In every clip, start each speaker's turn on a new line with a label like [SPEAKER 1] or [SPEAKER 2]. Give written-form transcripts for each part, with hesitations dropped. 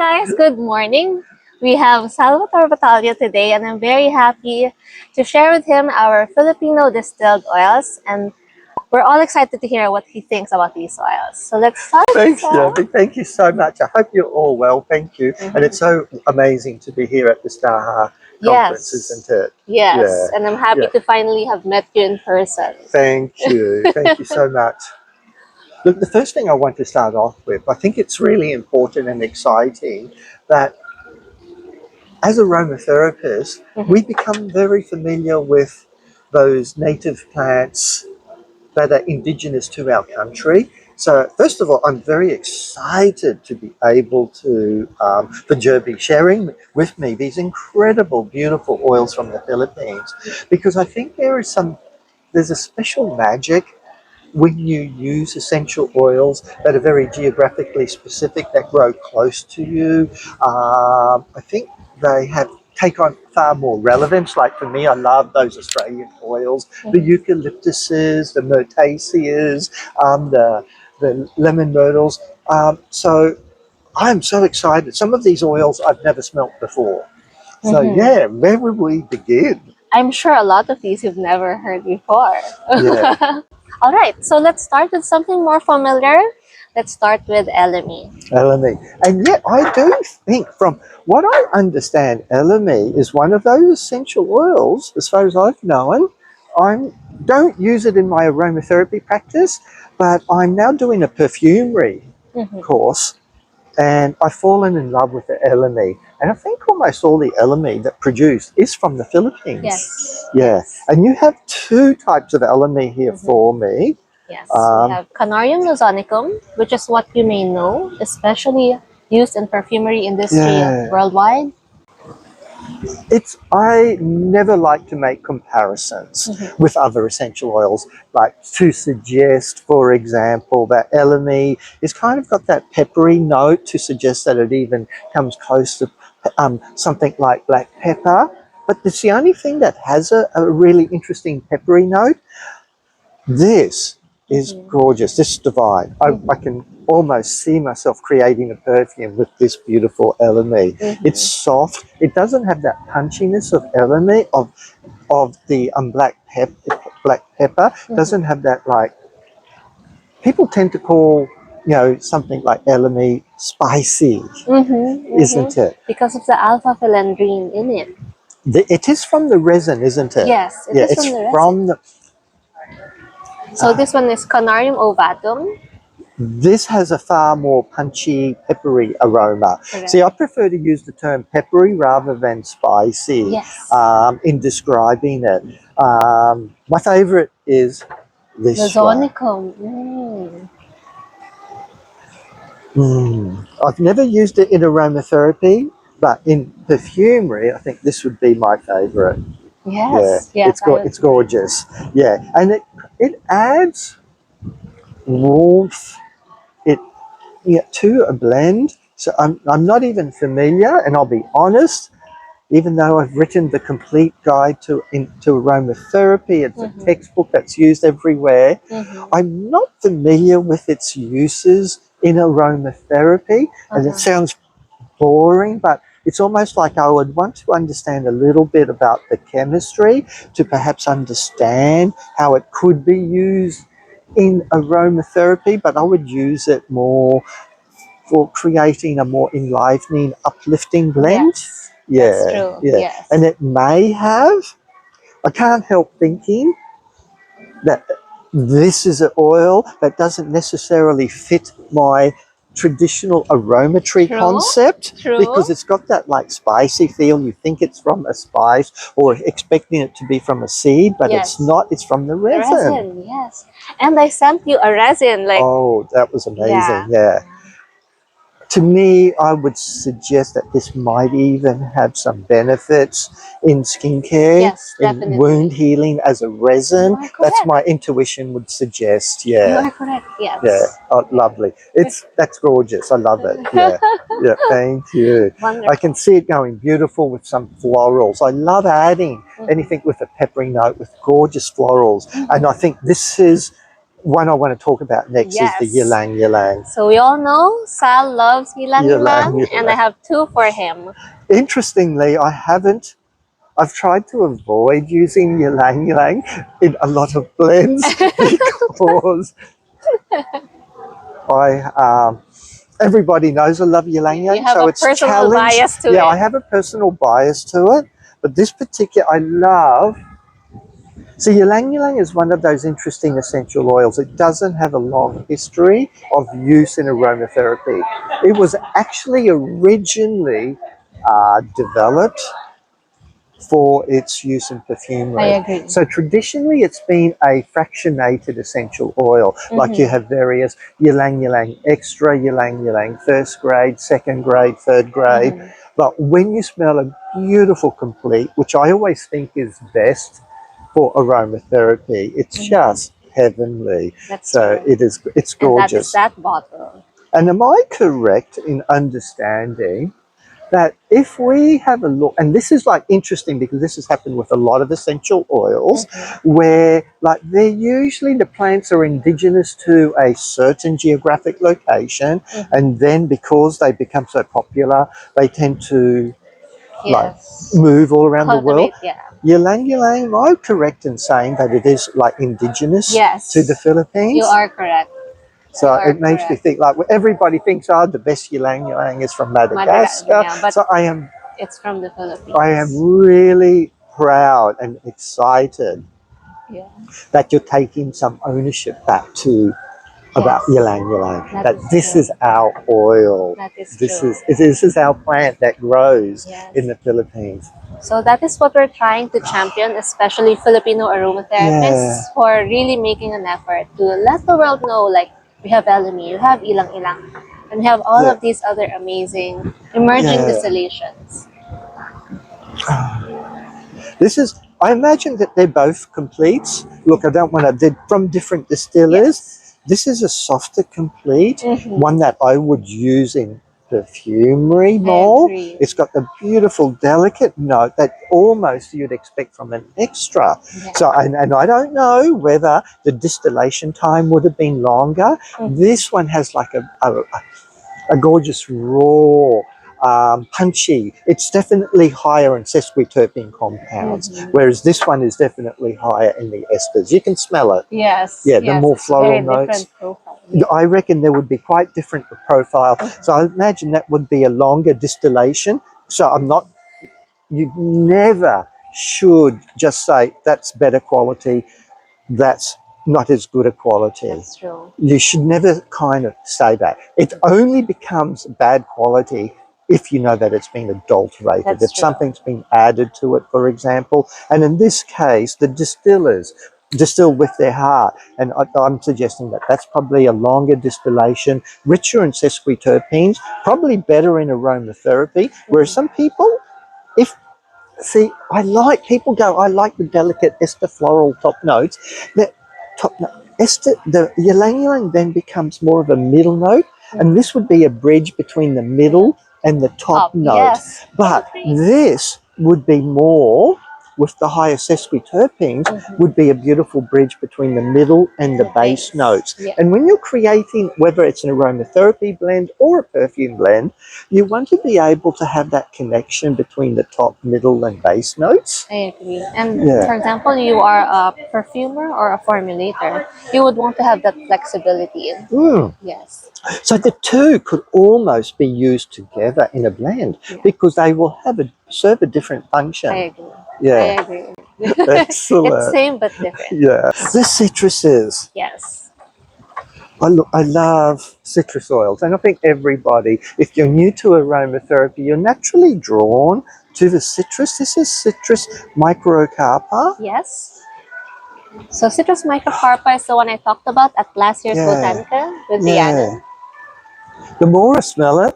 [SPEAKER 1] guys, good morning. We have Salvatore Battaglia today, and I'm very happy to share with him our Filipino distilled oils, and we're all excited to hear what he thinks about these oils. So let's start.
[SPEAKER 2] Thanks, Jirbie. Thank you so much. I hope you're all well. Thank you. And it's so amazing to be here at the Star Conference, isn't it?
[SPEAKER 1] Yes, and I'm happy to finally have met you in person.
[SPEAKER 2] Thank you. Thank you so much. Look, the first thing I want to start off with, I think it's really important and exciting that as aromatherapists, we become very familiar with those native plants that are indigenous to our country. So first of all, I'm very excited to be able to, for Jirbie sharing with me these incredible, beautiful oils from the Philippines, because I think there's a special magic when you use essential oils that are very geographically specific, that grow close to you. I think they take on far more relevance. Like for me, I love those Australian oils, the eucalyptuses, the myrtaceas, the lemon myrtles. So I'm so excited. Some of these oils I've never smelt before. So yeah, where would we begin?
[SPEAKER 1] I'm sure a lot of these you've never heard before.
[SPEAKER 2] Yeah.
[SPEAKER 1] All right, so let's start with something more familiar. Let's start with LME.
[SPEAKER 2] LME. And yet I do think, from what I understand, LME is one of those essential oils, as far as I've known. I don't use it in my aromatherapy practice, but I'm now doing a perfumery course, and I've fallen in love with the LME. And I think almost all the LME that produced is from the Philippines.
[SPEAKER 1] Yes.
[SPEAKER 2] Yeah. And you have two types of LME here for me.
[SPEAKER 1] Yes, we have Canarium luzonicum, which is what you may know, especially used in perfumery industry worldwide.
[SPEAKER 2] I never like to make comparisons with other essential oils, like to suggest, for example, that LME is kind of got that peppery note, to suggest that it even comes close to something like black pepper. But it's the only thing that has a really interesting peppery note. This is gorgeous. This is divine. I can almost see myself creating a perfume with this beautiful LME. It's soft. It doesn't have that punchiness of LME, of the black pepper. Doesn't have that, like, people tend to call, something like LME spicy, isn't it?
[SPEAKER 1] Because of the alpha-phelendrine in it.
[SPEAKER 2] It is from the resin, isn't it?
[SPEAKER 1] Yes, it is from the resin. So this one is Canarium ovatum.
[SPEAKER 2] This has a far more punchy, peppery aroma.
[SPEAKER 1] Correct.
[SPEAKER 2] See, I prefer to use the term peppery rather than spicy in describing it. My favorite is this
[SPEAKER 1] luzonicum.
[SPEAKER 2] I've never used it in aromatherapy, but in perfumery, I think this would be my favorite.
[SPEAKER 1] Yes,
[SPEAKER 2] yeah, it's gorgeous. Yeah, and it adds warmth to a blend. So I'm not even familiar, and I'll be honest, even though I've written the complete guide to aromatherapy, it's a textbook that's used everywhere, I'm not familiar with its uses in aromatherapy, and it sounds boring, but it's almost like I would want to understand a little bit about the chemistry to perhaps understand how it could be used in aromatherapy, but I would use it more for creating a more enlivening, uplifting blend.
[SPEAKER 1] That's true. Yes.
[SPEAKER 2] And it may have, I can't help thinking that this is an oil that doesn't necessarily fit my traditional aromatry concept, because it's got that, like, spicy feel. You think it's from a spice or expecting it to be from a seed, but it's not. It's from the resin.
[SPEAKER 1] Yes. And I sent you a resin.
[SPEAKER 2] Oh, that was amazing. Yeah. To me, I would suggest that this might even have some benefits in skincare, in wound healing as a resin. That's my intuition would suggest.
[SPEAKER 1] You are correct. Yes.
[SPEAKER 2] Yeah. Oh, lovely. That's gorgeous. I love it. Yeah. Yeah. Thank you.
[SPEAKER 1] Wonderful.
[SPEAKER 2] I can see it going beautiful with some florals. I love adding anything with a peppery note with gorgeous florals, and I think this is one I want to talk about next is the
[SPEAKER 1] Yes.
[SPEAKER 2] ylang ylang.
[SPEAKER 1] So we all know Sal loves ylang
[SPEAKER 2] Ylang
[SPEAKER 1] ylang, and I
[SPEAKER 2] ylang.
[SPEAKER 1] have two for him.
[SPEAKER 2] Interestingly, I've tried to avoid using ylang ylang in a lot of blends because everybody knows I love ylang
[SPEAKER 1] You
[SPEAKER 2] ylang,
[SPEAKER 1] have
[SPEAKER 2] so
[SPEAKER 1] a
[SPEAKER 2] it's
[SPEAKER 1] personal
[SPEAKER 2] challenged.
[SPEAKER 1] bias to
[SPEAKER 2] Yeah,
[SPEAKER 1] it.
[SPEAKER 2] I have a personal bias to it, but this particular I love. So ylang ylang is one of those interesting essential oils. It doesn't have a long history of use in aromatherapy. It was actually originally developed for its use in
[SPEAKER 1] I
[SPEAKER 2] perfumery.
[SPEAKER 1] agree.
[SPEAKER 2] So traditionally it's been a fractionated essential oil. Like you have various ylang ylang extra, ylang ylang first grade, second grade, third grade. But when you smell a beautiful complete, which I always think is best for aromatherapy, it's just heavenly.
[SPEAKER 1] That's
[SPEAKER 2] So
[SPEAKER 1] true.
[SPEAKER 2] it's
[SPEAKER 1] And that is
[SPEAKER 2] gorgeous.
[SPEAKER 1] that bottle.
[SPEAKER 2] And am I correct in understanding that if we have a look, and this is like interesting because this has happened with a lot of essential oils, where like they're usually the plants are indigenous to a certain geographic location, and then because they become so popular, they tend to like
[SPEAKER 1] Yes.
[SPEAKER 2] move all around the world.
[SPEAKER 1] Cultivate, yeah.
[SPEAKER 2] Ylang ylang, am I correct in saying that it is like indigenous to the
[SPEAKER 1] Yes.
[SPEAKER 2] Philippines?
[SPEAKER 1] You are correct.
[SPEAKER 2] So it makes me think like everybody thinks, oh, the best ylang ylang is from Madagascar.
[SPEAKER 1] Yeah, but
[SPEAKER 2] So
[SPEAKER 1] it's from the Philippines.
[SPEAKER 2] I am really proud and excited
[SPEAKER 1] Yeah.
[SPEAKER 2] that you're taking some ownership back to about
[SPEAKER 1] Yes.
[SPEAKER 2] ylang ylang.
[SPEAKER 1] That
[SPEAKER 2] That
[SPEAKER 1] is
[SPEAKER 2] this
[SPEAKER 1] true.
[SPEAKER 2] is our oil.
[SPEAKER 1] That is
[SPEAKER 2] This
[SPEAKER 1] true.
[SPEAKER 2] is our plant that grows
[SPEAKER 1] Yes.
[SPEAKER 2] in the Philippines.
[SPEAKER 1] So that is what we're trying to champion, especially Filipino aromatherapists,
[SPEAKER 2] Yeah,
[SPEAKER 1] for really making an effort to let the world know, like, we have LME, you have ilang ilang, and we have all
[SPEAKER 2] yeah,
[SPEAKER 1] of these other amazing emerging
[SPEAKER 2] yeah.
[SPEAKER 1] distillations.
[SPEAKER 2] This is. I imagine that they're both completes. Look, I don't want to. They're from different distillers.
[SPEAKER 1] Yes.
[SPEAKER 2] This is a softer complete,
[SPEAKER 1] Mm-hmm.
[SPEAKER 2] one that I would use in perfumery
[SPEAKER 1] I
[SPEAKER 2] more.
[SPEAKER 1] agree.
[SPEAKER 2] It's got the beautiful, delicate note that almost you'd expect from an extra.
[SPEAKER 1] Yeah.
[SPEAKER 2] So, and I don't know whether the distillation time would have been longer. This one has like a gorgeous raw, punchy. It's definitely higher in sesquiterpene compounds, whereas this one is definitely higher in the esters. You can smell it.
[SPEAKER 1] Yes.
[SPEAKER 2] Yeah, the
[SPEAKER 1] Yes.
[SPEAKER 2] more
[SPEAKER 1] It's
[SPEAKER 2] floral
[SPEAKER 1] very
[SPEAKER 2] notes.
[SPEAKER 1] different profile. Yeah.
[SPEAKER 2] I reckon there would be quite different profile. So I imagine that would be a longer distillation. So you never should just say that's better quality, that's not as good a quality.
[SPEAKER 1] That's true.
[SPEAKER 2] You should never kind of say that. It only becomes bad quality if you know that it's been adulterated,
[SPEAKER 1] That's
[SPEAKER 2] if
[SPEAKER 1] true.
[SPEAKER 2] something's been added to it, for example. And in this case, the distillers distill with their heart. And I'm suggesting that that's probably a longer distillation, richer in sesquiterpenes, probably better in aromatherapy. Whereas some people, if see, I like the delicate ester floral top notes. The top note, ester, the ylang ylang then becomes more of a middle note, and this would be a bridge between the middle and the top note.
[SPEAKER 1] Yes.
[SPEAKER 2] But this would be more, with the higher sesquiterpenes, would be a beautiful bridge between the middle and the base notes.
[SPEAKER 1] Yeah.
[SPEAKER 2] And when you're creating, whether it's an aromatherapy blend or a perfume blend, you want to be able to have that connection between the top, middle, and base notes.
[SPEAKER 1] I agree. And
[SPEAKER 2] Yeah.
[SPEAKER 1] for example, you are a perfumer or a formulator, you would want to have that flexibility. Yes.
[SPEAKER 2] So the two could almost be used together in a blend because they will serve a different function.
[SPEAKER 1] I agree.
[SPEAKER 2] Yeah.
[SPEAKER 1] I agree.
[SPEAKER 2] Excellent.
[SPEAKER 1] It's same but different.
[SPEAKER 2] Yeah. The citruses.
[SPEAKER 1] Yes.
[SPEAKER 2] I love citrus oils, and I think everybody, if you're new to aromatherapy, you're naturally drawn to the citrus. This is citrus microcarpa.
[SPEAKER 1] Yes. So citrus microcarpa is the one I talked about at last year's
[SPEAKER 2] Yeah,
[SPEAKER 1] Botanica with
[SPEAKER 2] yeah.
[SPEAKER 1] Rhiannon.
[SPEAKER 2] The more I smell it,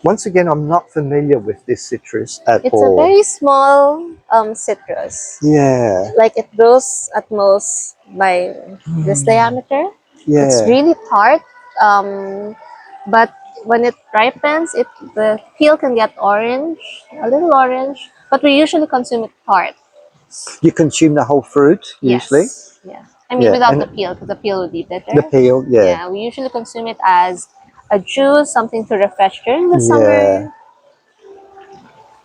[SPEAKER 2] once again, I'm not familiar with this citrus at
[SPEAKER 1] It's a
[SPEAKER 2] all.
[SPEAKER 1] very small citrus.
[SPEAKER 2] Yeah,
[SPEAKER 1] Like it grows at most by this diameter. It's
[SPEAKER 2] yeah.
[SPEAKER 1] really tart, but when it ripens, the peel can get orange, a little orange. But we usually consume it tart.
[SPEAKER 2] You consume the whole fruit usually.
[SPEAKER 1] Yes, yeah. I mean,
[SPEAKER 2] Yeah,
[SPEAKER 1] without
[SPEAKER 2] and
[SPEAKER 1] the peel, because the peel would be
[SPEAKER 2] the
[SPEAKER 1] bitter.
[SPEAKER 2] peel, yeah,
[SPEAKER 1] Yeah, we usually consume it as a juice, something to refresh during the
[SPEAKER 2] yeah.
[SPEAKER 1] summer.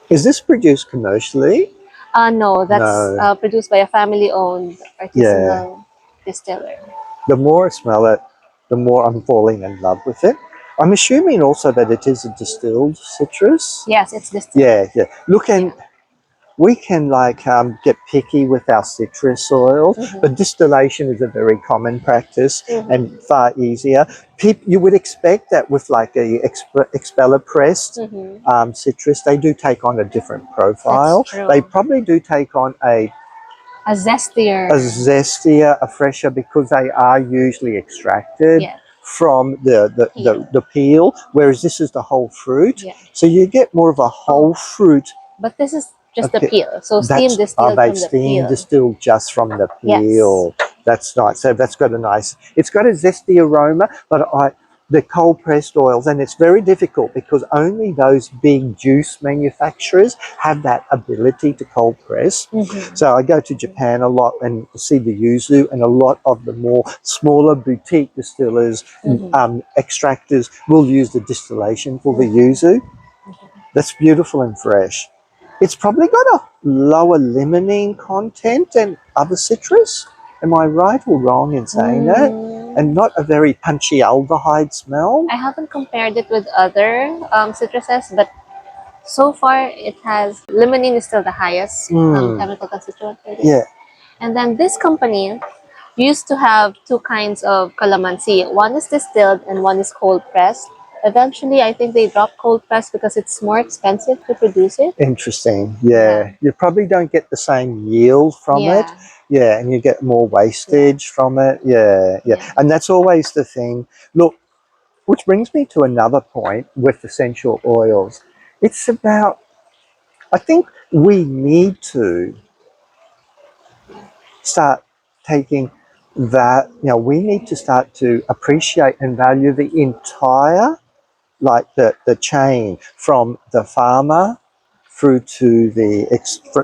[SPEAKER 2] Is this produced commercially?
[SPEAKER 1] No, that's
[SPEAKER 2] No.
[SPEAKER 1] produced by a family-owned
[SPEAKER 2] Yeah.
[SPEAKER 1] artisanal distiller.
[SPEAKER 2] The more I smell it, the more I'm falling in love with it. I'm assuming also that it is a distilled citrus.
[SPEAKER 1] Yes, it's distilled.
[SPEAKER 2] Yeah, yeah. Look,
[SPEAKER 1] Yeah.
[SPEAKER 2] and we can like get picky with our citrus oils, but distillation is a very common practice and far easier. You would expect that with like a expeller pressed
[SPEAKER 1] Mm-hmm.
[SPEAKER 2] citrus, they do take on a different
[SPEAKER 1] That's
[SPEAKER 2] profile. They
[SPEAKER 1] true.
[SPEAKER 2] probably do take on
[SPEAKER 1] A
[SPEAKER 2] a
[SPEAKER 1] zestier.
[SPEAKER 2] zestier, a fresher, because they are usually extracted
[SPEAKER 1] Yeah.
[SPEAKER 2] from
[SPEAKER 1] Peel.
[SPEAKER 2] the peel, whereas this is the whole fruit.
[SPEAKER 1] Yeah.
[SPEAKER 2] So you get more of a whole
[SPEAKER 1] Oh,
[SPEAKER 2] fruit.
[SPEAKER 1] but this is just the
[SPEAKER 2] Okay,
[SPEAKER 1] peel. So steam
[SPEAKER 2] that's
[SPEAKER 1] distilled
[SPEAKER 2] they
[SPEAKER 1] from the
[SPEAKER 2] steam
[SPEAKER 1] peel.
[SPEAKER 2] distilled just from the
[SPEAKER 1] Yes.
[SPEAKER 2] peel. That's nice. So that's got a nice. It's got a zesty aroma, but the cold pressed oils, and it's very difficult because only those big juice manufacturers have that ability to cold press.
[SPEAKER 1] Mm-hmm.
[SPEAKER 2] So I go to Japan a lot and see the yuzu, and a lot of the more smaller boutique distillers,
[SPEAKER 1] Mm-hmm.
[SPEAKER 2] extractors will use the distillation for the
[SPEAKER 1] Mm-hmm.
[SPEAKER 2] yuzu. That's beautiful and fresh. It's probably got a lower limonene content than other citrus. Am I right or wrong in saying that? And
[SPEAKER 1] Mm,
[SPEAKER 2] not a very punchy aldehyde smell.
[SPEAKER 1] I haven't compared it with other citruses, but so far it has limonene is still the highest
[SPEAKER 2] Mm,
[SPEAKER 1] chemical constituent for this.
[SPEAKER 2] yeah,
[SPEAKER 1] And then this company used to have two kinds of calamansi. One is distilled and one is cold pressed. Eventually, I think they dropped cold pressed because it's more expensive to produce it.
[SPEAKER 2] interesting.
[SPEAKER 1] Yeah.
[SPEAKER 2] Yeah, you probably don't get the same yield from it.
[SPEAKER 1] Yeah.
[SPEAKER 2] Yeah, and you get more
[SPEAKER 1] Yeah.
[SPEAKER 2] wastage from it. Yeah, yeah.
[SPEAKER 1] Yeah.
[SPEAKER 2] And that's always the thing. Look, which brings me to another point with essential oils. It's about, I think we need to start taking that, we need to start to appreciate and value the entire, like the chain from the farmer through to the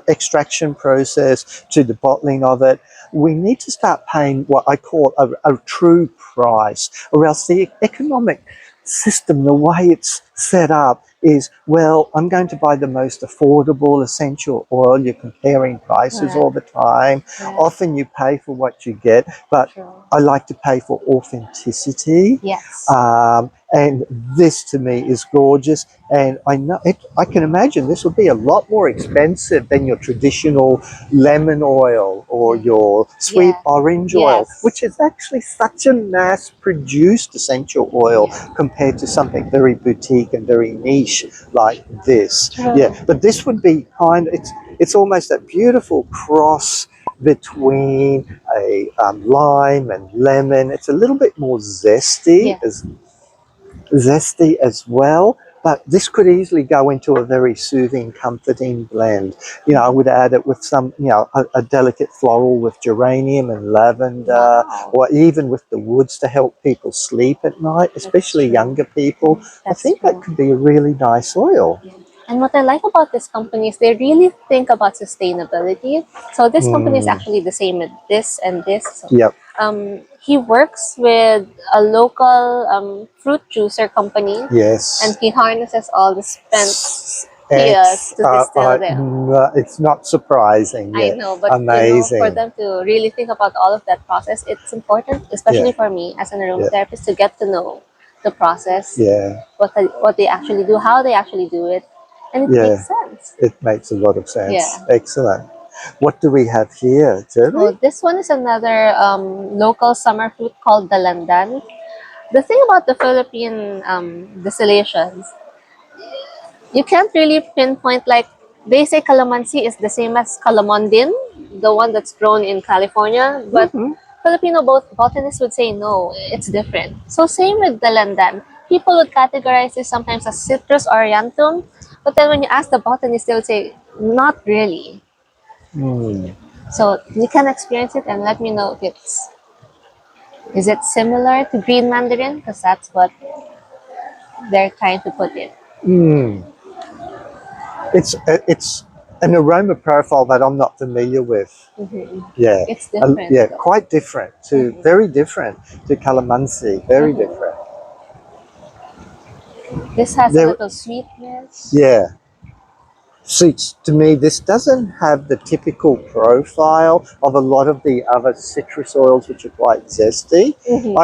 [SPEAKER 2] extraction process to the bottling of it. We need to start paying what I call a true price, or else the economic system, the way it's set up, is, well, I'm going to buy the most affordable essential oil. You're comparing prices
[SPEAKER 1] Correct.
[SPEAKER 2] all the time.
[SPEAKER 1] Correct.
[SPEAKER 2] Often you pay for what you get, but
[SPEAKER 1] True.
[SPEAKER 2] I like to pay for authenticity.
[SPEAKER 1] Yes.
[SPEAKER 2] And this to me is gorgeous. And I know it, I can imagine this will be a lot more expensive than your traditional lemon oil or
[SPEAKER 1] Yeah.
[SPEAKER 2] your sweet
[SPEAKER 1] Yeah.
[SPEAKER 2] orange oil,
[SPEAKER 1] Yes.
[SPEAKER 2] which is actually such a mass produced essential oil
[SPEAKER 1] Yeah.
[SPEAKER 2] compared to something very boutique and very niche like this.
[SPEAKER 1] True.
[SPEAKER 2] Yeah, but this would be it's almost that beautiful cross between a lime and lemon. It's a little bit more
[SPEAKER 1] Yeah.
[SPEAKER 2] zesty as well. But this could easily go into a very soothing, comforting blend. I would add it with some, a delicate floral with geranium and lavender,
[SPEAKER 1] Wow.
[SPEAKER 2] or even with the woods to help people sleep at night,
[SPEAKER 1] That's
[SPEAKER 2] especially
[SPEAKER 1] true.
[SPEAKER 2] younger people. I
[SPEAKER 1] That's
[SPEAKER 2] think that
[SPEAKER 1] true.
[SPEAKER 2] could be a really nice oil.
[SPEAKER 1] And what I like about this company is they really think about sustainability. So this company is
[SPEAKER 2] Mm,
[SPEAKER 1] actually the same with this and this. So,
[SPEAKER 2] yep.
[SPEAKER 1] he works with a local fruit juicer company, and
[SPEAKER 2] Yes.
[SPEAKER 1] he harnesses all the spent peels
[SPEAKER 2] It's
[SPEAKER 1] to distill them.
[SPEAKER 2] it's not surprising.
[SPEAKER 1] I
[SPEAKER 2] Yeah,
[SPEAKER 1] know, but for
[SPEAKER 2] amazing.
[SPEAKER 1] them to really think about all of that process, it's important,
[SPEAKER 2] Yeah,
[SPEAKER 1] especially for me as an
[SPEAKER 2] yeah,
[SPEAKER 1] aromatherapist, to get to know the process,
[SPEAKER 2] yeah,
[SPEAKER 1] what they actually do, how they actually do it, and it makes
[SPEAKER 2] yeah.
[SPEAKER 1] sense.
[SPEAKER 2] It makes a lot of sense.
[SPEAKER 1] Yeah.
[SPEAKER 2] Excellent. What do we have here,
[SPEAKER 1] So
[SPEAKER 2] Jirbie?
[SPEAKER 1] this one is another local summer fruit called dalandan. The thing about the Philippine distillations, you can't really pinpoint, like they say calamansi is the same as calamondin, the one that's grown in California, but
[SPEAKER 2] Mm-hmm.
[SPEAKER 1] Filipino botanists would say no, it's different. So same with dalandan. People would categorize this sometimes as Citrus aurantum, but then when you ask the botanist, they would say not really.
[SPEAKER 2] Mm.
[SPEAKER 1] So you can experience it and let me know if it's is it similar to green mandarin, because that's what they're trying to put in.
[SPEAKER 2] Mm. It's an aroma profile that I'm not familiar with.
[SPEAKER 1] Mm-hmm.
[SPEAKER 2] Yeah,
[SPEAKER 1] It's different.
[SPEAKER 2] yeah,
[SPEAKER 1] Though.
[SPEAKER 2] quite different to very different to calamansi. Very different.
[SPEAKER 1] This has a
[SPEAKER 2] There,
[SPEAKER 1] little sweetness.
[SPEAKER 2] yeah. See, to me, this doesn't have the typical profile of a lot of the other citrus oils, which are quite zesty.
[SPEAKER 1] Mm-hmm.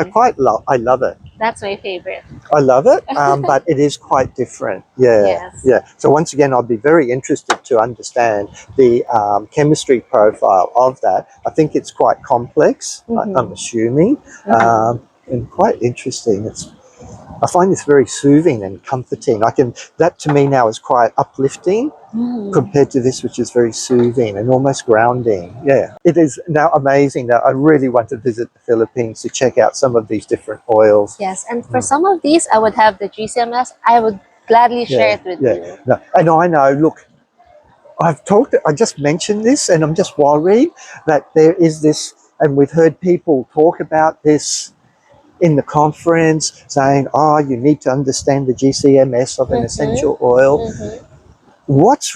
[SPEAKER 2] I love it.
[SPEAKER 1] That's my favorite.
[SPEAKER 2] I love it, but it is quite different. Yeah,
[SPEAKER 1] Yes.
[SPEAKER 2] yeah. So once again, I'd be very interested to understand the chemistry profile of that. I think it's quite complex. I'm
[SPEAKER 1] Mm-hmm.
[SPEAKER 2] assuming,
[SPEAKER 1] Mm-hmm.
[SPEAKER 2] and quite interesting. I find this very soothing and comforting. That to me now is quite uplifting
[SPEAKER 1] Mm.
[SPEAKER 2] compared to this, which is very soothing and almost grounding. Yeah, it is now amazing that I really want to visit the Philippines to check out some of these different oils.
[SPEAKER 1] Yes, and for some of these, I would have the GCMS. I would gladly share
[SPEAKER 2] Yeah,
[SPEAKER 1] it with
[SPEAKER 2] yeah.
[SPEAKER 1] you.
[SPEAKER 2] No, and I know, look, I just mentioned this and I'm just worried that there is this, and we've heard people talk about this in the conference saying, oh, you need to understand the GCMS of an
[SPEAKER 1] Mm-hmm.
[SPEAKER 2] essential oil.
[SPEAKER 1] Mm-hmm.
[SPEAKER 2] What's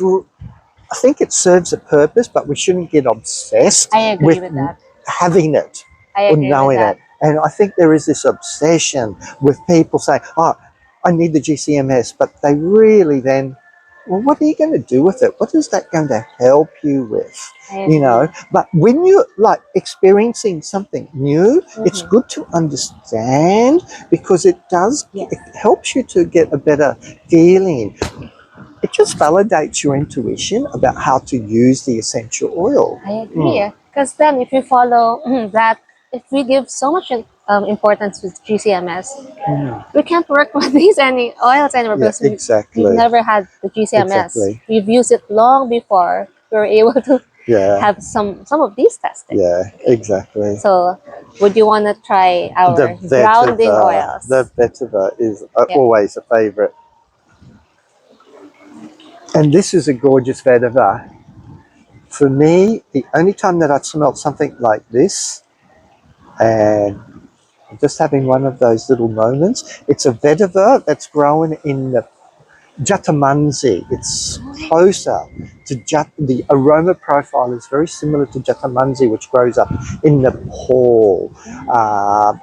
[SPEAKER 2] I think it serves a purpose, but we shouldn't get obsessed
[SPEAKER 1] I agree
[SPEAKER 2] with
[SPEAKER 1] with that.
[SPEAKER 2] having it
[SPEAKER 1] I
[SPEAKER 2] or
[SPEAKER 1] agree with
[SPEAKER 2] knowing
[SPEAKER 1] that.
[SPEAKER 2] it. And I think there is this obsession with people saying, oh, I need the GCMS, but they really then, well, what are you going to do with it? What is that going to help you with?
[SPEAKER 1] I
[SPEAKER 2] You know,
[SPEAKER 1] agree.
[SPEAKER 2] but when you're like experiencing something new, it's
[SPEAKER 1] Mm-hmm.
[SPEAKER 2] good to understand because
[SPEAKER 1] Yes,
[SPEAKER 2] it helps you to get a better feeling. It just validates your intuition about how to use the essential oil.
[SPEAKER 1] I agree. Because then, if you follow that, if we give so much importance to GCMS,
[SPEAKER 2] Mm.
[SPEAKER 1] we can't work with these any oils anymore
[SPEAKER 2] Yeah,
[SPEAKER 1] because we've
[SPEAKER 2] exactly.
[SPEAKER 1] never had the GCMS.
[SPEAKER 2] Exactly.
[SPEAKER 1] We've used it long before we were able to
[SPEAKER 2] Yeah,
[SPEAKER 1] have some of these tested.
[SPEAKER 2] yeah, exactly.
[SPEAKER 1] So, would you want to try our grounding
[SPEAKER 2] The
[SPEAKER 1] oils?
[SPEAKER 2] vetiver is
[SPEAKER 1] Yeah.
[SPEAKER 2] always a favorite. And this is a gorgeous vetiver. For me, the only time that I've smelled something like this, and I'm just having one of those little moments, it's a vetiver that's grown in the Jatamanzi. It's closer to the aroma profile is very similar to Jatamanzi, which grows up in Nepal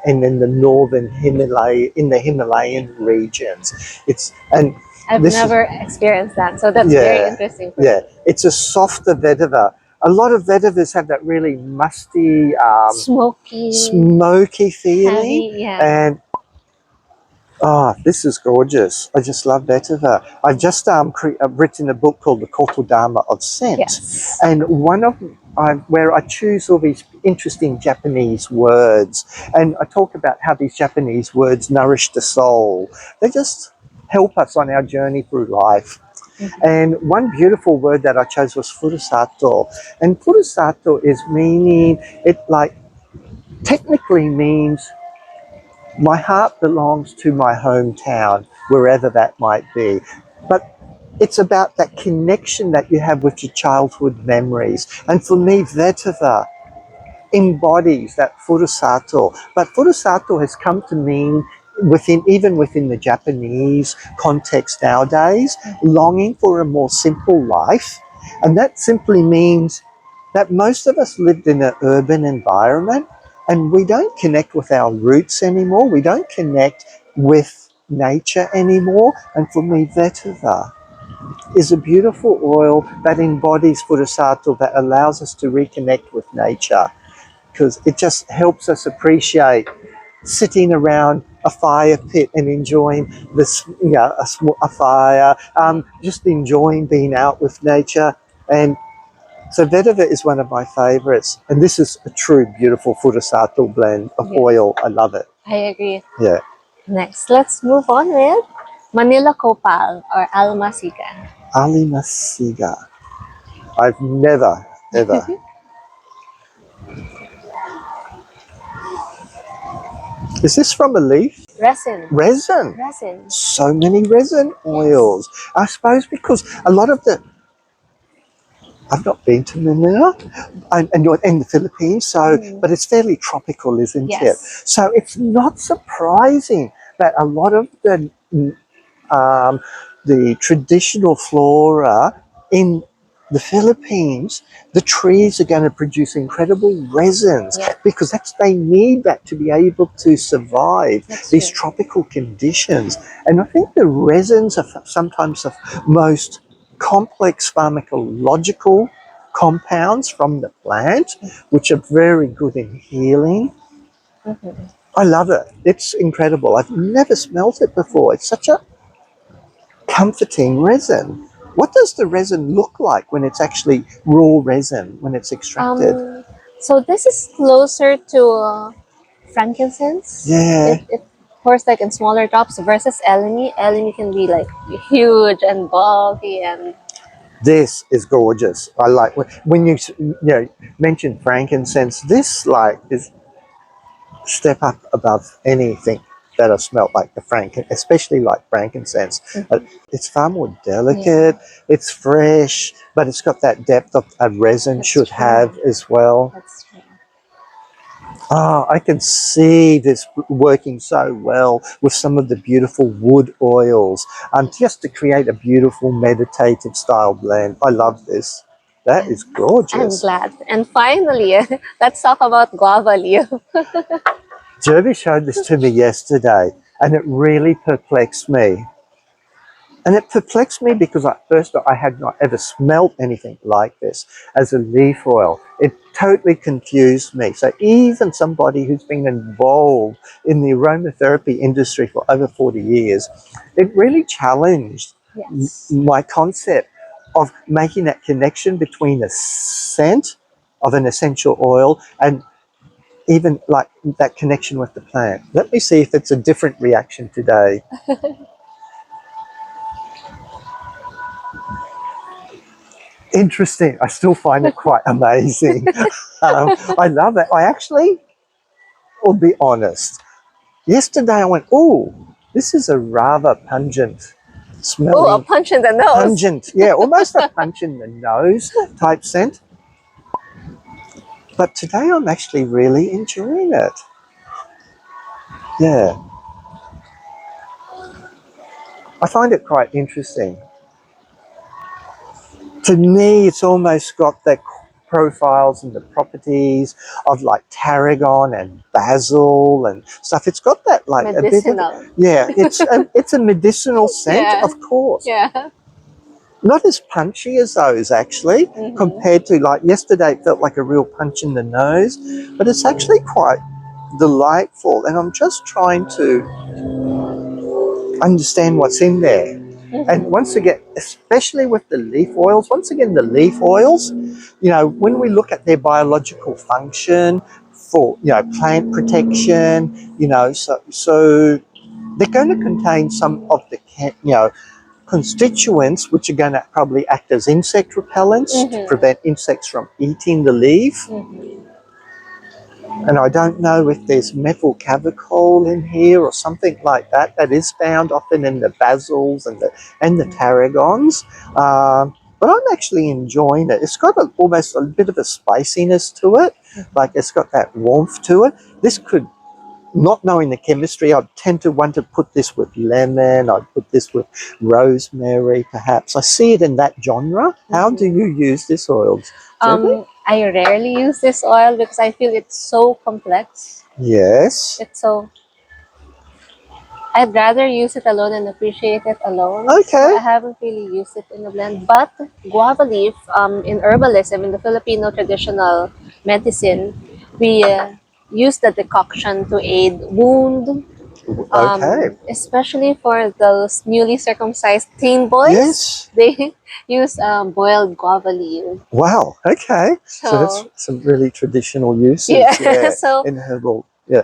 [SPEAKER 2] and in the in the Himalayan regions. It's and
[SPEAKER 1] I've
[SPEAKER 2] this is
[SPEAKER 1] never experienced that, so that's very
[SPEAKER 2] yeah,
[SPEAKER 1] interesting for
[SPEAKER 2] yeah.
[SPEAKER 1] me.
[SPEAKER 2] It's a softer vetiver. A lot of vetivers have that really musty,
[SPEAKER 1] Smoky,
[SPEAKER 2] smoky feeling,
[SPEAKER 1] heavy, yeah.
[SPEAKER 2] and oh, this is gorgeous. I just love vetiver. I've just written a book called The Kokodama of Scent.
[SPEAKER 1] Yes.
[SPEAKER 2] And where I choose all these interesting Japanese words. And I talk about how these Japanese words nourish the soul. They just help us on our journey through life. And one beautiful word that I chose was furusato. And furusato is meaning, it like technically means my heart belongs to my hometown, wherever that might be. But it's about that connection that you have with your childhood memories. And for me, vetiver embodies that furusato. But furusato has come to mean even within the Japanese context nowadays, longing for a more simple life. And that simply means that most of us lived in an urban environment and we don't connect with our roots anymore. We don't connect with nature anymore. And for me, vetiver is a beautiful oil that embodies furusato, that allows us to reconnect with nature because it just helps us appreciate sitting around a fire pit and enjoying this, a fire, just enjoying being out with nature. And so vetiver is one of my favorites. And this is a true beautiful furusato blend of
[SPEAKER 1] Yes,
[SPEAKER 2] oil. I love it.
[SPEAKER 1] I agree.
[SPEAKER 2] Yeah.
[SPEAKER 1] Next, let's move on with Manila Copal or Almasiga.
[SPEAKER 2] Alimasiga. I've never, ever. Is this from a leaf?
[SPEAKER 1] Resin.
[SPEAKER 2] Resin.
[SPEAKER 1] Resin.
[SPEAKER 2] So many resin
[SPEAKER 1] Yes.
[SPEAKER 2] oils. I suppose because a lot of I've not been to Manila and you're in the Philippines, so but it's fairly tropical, isn't it?
[SPEAKER 1] Yes.
[SPEAKER 2] So it's not surprising that a lot of um, the traditional flora in the Philippines, the trees are going to produce incredible resins
[SPEAKER 1] Yeah.
[SPEAKER 2] because they need that to be able to survive
[SPEAKER 1] That's
[SPEAKER 2] these
[SPEAKER 1] true.
[SPEAKER 2] tropical conditions. And I think the resins are sometimes the most complex pharmacological compounds from the plant, which are very good in healing.
[SPEAKER 1] Mhm.
[SPEAKER 2] I love it. It's incredible. I've never smelt it before. It's such a comforting resin. What does the resin look like when it's actually raw resin, when it's extracted?
[SPEAKER 1] Um, so this is closer to frankincense.
[SPEAKER 2] Yeah,
[SPEAKER 1] It pours like in smaller drops versus elemi. Elemi can be like huge and bulky and
[SPEAKER 2] this is gorgeous. I like when you mention frankincense. This like is step up above anything that I smelt like the especially like frankincense. It's far more
[SPEAKER 1] yeah,
[SPEAKER 2] delicate. It's fresh, but it's got that depth of a resin
[SPEAKER 1] that's
[SPEAKER 2] should
[SPEAKER 1] true.
[SPEAKER 2] have as well.
[SPEAKER 1] That's true.
[SPEAKER 2] Ah, I can see this working so well with some of the beautiful wood oils, just to create a beautiful meditative style blend. I love this. That is
[SPEAKER 1] I'm
[SPEAKER 2] gorgeous.
[SPEAKER 1] glad. And finally, let's talk about guava leaf.
[SPEAKER 2] Jirbie showed this to me yesterday, and it really perplexed me. And it perplexed me because at first I had not ever smelt anything like this as a leaf oil. It totally confused me. So even somebody who's been involved in the aromatherapy industry for over 40 years, it really challenged
[SPEAKER 1] Yes.
[SPEAKER 2] my concept of making that connection between the scent of an essential oil and even like that connection with the plant. Let me see if it's a different reaction today. Interesting. I still find it quite amazing. I love it. I actually, will be honest, yesterday I went, oh, this is a rather pungent
[SPEAKER 1] Oh, a
[SPEAKER 2] smelling,
[SPEAKER 1] punch in the nose.
[SPEAKER 2] pungent, yeah, almost a punch in the nose type scent. But today I'm actually really enjoying it. Yeah, I find it quite interesting. To me, it's almost got the profiles and the properties of like tarragon and basil and stuff. It's got that like a bit of,
[SPEAKER 1] Medicinal.
[SPEAKER 2] yeah, it's a medicinal scent,
[SPEAKER 1] Yeah.
[SPEAKER 2] of course.
[SPEAKER 1] Yeah.
[SPEAKER 2] Not as punchy as those actually,
[SPEAKER 1] Mm-hmm.
[SPEAKER 2] compared to like yesterday it felt like a real punch in the nose, but it's actually quite delightful. And I'm just trying to understand what's in there. And
[SPEAKER 1] Mm-hmm.
[SPEAKER 2] once again, especially with the leaf oils, once again, the leaf oils, when we look at their biological function for, plant protection, so they're going to contain some of the, constituents which are going to probably act as insect repellents to
[SPEAKER 1] Mm-hmm.
[SPEAKER 2] prevent insects from eating the leaf.
[SPEAKER 1] Mm-hmm.
[SPEAKER 2] And I don't know if there's methyl cavicol in here or something like that. That is found often in the basils and the tarragons. But I'm actually enjoying it. It's got almost a bit of a spiciness to it, like it's got that warmth to it. This could, not knowing the chemistry, I'd tend to want to put this with lemon. I'd put this with rosemary, perhaps. I see it in that genre. How do
[SPEAKER 1] Mm-hmm.
[SPEAKER 2] you use this oil, Jirbie?
[SPEAKER 1] I rarely use this oil because I feel it's so complex.
[SPEAKER 2] Yes.
[SPEAKER 1] It's so I'd rather use it alone and appreciate it alone. So
[SPEAKER 2] Okay.
[SPEAKER 1] I haven't really used it in a blend. But guava leaf, in herbalism, in the Filipino traditional medicine, we use the decoction to aid wound,
[SPEAKER 2] Okay.
[SPEAKER 1] especially for those newly circumcised teen boys.
[SPEAKER 2] Yes.
[SPEAKER 1] They use boiled guava leaf.
[SPEAKER 2] Wow. Okay. So that's
[SPEAKER 1] So
[SPEAKER 2] some really traditional uses.
[SPEAKER 1] yeah,
[SPEAKER 2] Yeah.
[SPEAKER 1] so
[SPEAKER 2] In herbal. Yeah.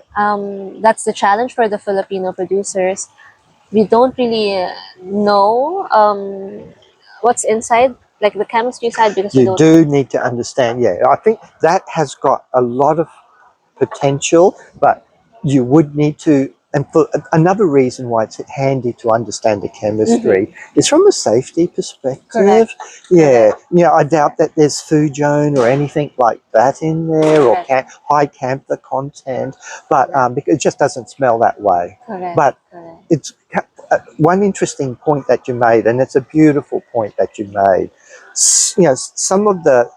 [SPEAKER 1] that's the challenge for the Filipino producers. We don't really know what's inside, like the chemistry side, because we
[SPEAKER 2] You
[SPEAKER 1] don't.
[SPEAKER 2] do need to understand. Yeah. I think that has got a lot of potential, but you would need to. And for another reason why it's handy to understand the
[SPEAKER 1] Mhm.
[SPEAKER 2] chemistry is from a safety
[SPEAKER 1] Correct.
[SPEAKER 2] perspective. Yeah,
[SPEAKER 1] Correct.
[SPEAKER 2] I doubt that there's fujone or anything like that in there, or
[SPEAKER 1] Correct.
[SPEAKER 2] high camphor content, but
[SPEAKER 1] Correct.
[SPEAKER 2] because it just doesn't smell that way.
[SPEAKER 1] Correct.
[SPEAKER 2] But
[SPEAKER 1] Correct.
[SPEAKER 2] it's one interesting point that you made, and it's a beautiful point that you made. some of the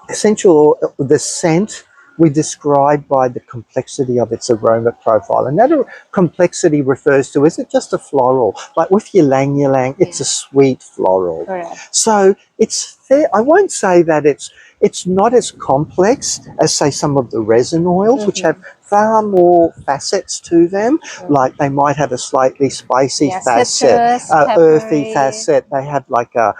[SPEAKER 2] essential, the scent we describe by the complexity of its aroma profile. And that complexity refers to, is it just a floral? Like with ylang ylang, it's a sweet floral.
[SPEAKER 1] Correct.
[SPEAKER 2] So it's fair. I won't say that it's not as complex as, say, some of the resin oils, which have far more facets to them. Like they might have a slightly spicy facet,
[SPEAKER 1] citrus,
[SPEAKER 2] earthy
[SPEAKER 1] peppery.
[SPEAKER 2] facet. They have like a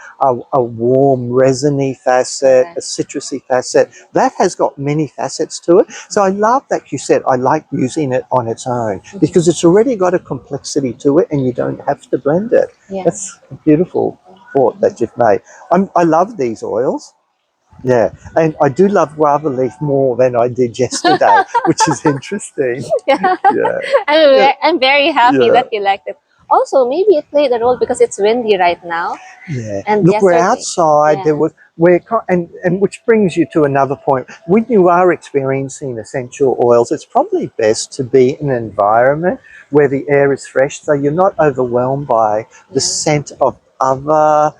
[SPEAKER 2] warm resiny facet, a citrusy facet. That has got many facets to it. So I love that you said, I like using it on its own because it's already got a complexity to it and you don't have to blend it. That's a beautiful thought that you've made. I love these oils. Yeah, and I do love guava leaf more than I did yesterday, which is interesting.
[SPEAKER 1] Yeah.
[SPEAKER 2] Yeah,
[SPEAKER 1] I'm very happy
[SPEAKER 2] yeah,
[SPEAKER 1] that you liked it. Also, maybe it played a role because it's windy right now.
[SPEAKER 2] yeah.
[SPEAKER 1] And
[SPEAKER 2] Look, we're
[SPEAKER 1] yesterday,
[SPEAKER 2] outside. There was and which brings you to another point. When you are experiencing essential oils, it's probably best to be in an environment where the air is fresh, so you're not overwhelmed by the scent of other,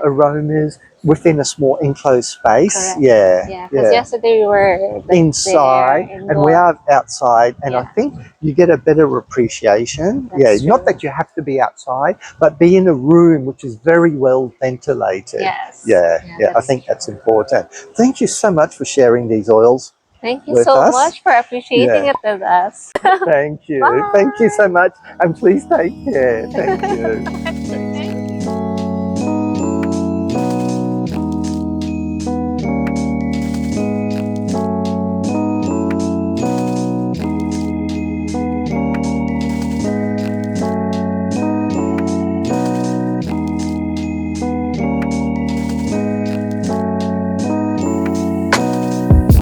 [SPEAKER 2] aromas within a small enclosed space.
[SPEAKER 1] correct.
[SPEAKER 2] Yeah,
[SPEAKER 1] Yeah, because
[SPEAKER 2] yeah.
[SPEAKER 1] yesterday we were like
[SPEAKER 2] Inside,
[SPEAKER 1] there
[SPEAKER 2] and we
[SPEAKER 1] indoor.
[SPEAKER 2] are outside, and I
[SPEAKER 1] Yeah,
[SPEAKER 2] think you get a better appreciation. Yeah,
[SPEAKER 1] that's
[SPEAKER 2] not
[SPEAKER 1] true.
[SPEAKER 2] that you have to be outside, but be in a room which is very well ventilated.
[SPEAKER 1] Yes.
[SPEAKER 2] Yeah,
[SPEAKER 1] Yeah,
[SPEAKER 2] yeah, I
[SPEAKER 1] that's
[SPEAKER 2] think that's
[SPEAKER 1] true.
[SPEAKER 2] important. Thank you so much for sharing these oils
[SPEAKER 1] Thank you
[SPEAKER 2] with
[SPEAKER 1] so
[SPEAKER 2] us.
[SPEAKER 1] much for appreciating
[SPEAKER 2] Yeah,
[SPEAKER 1] it with us.
[SPEAKER 2] thank you. Thank you so
[SPEAKER 1] Bye.
[SPEAKER 2] much, and please take care. Thank you.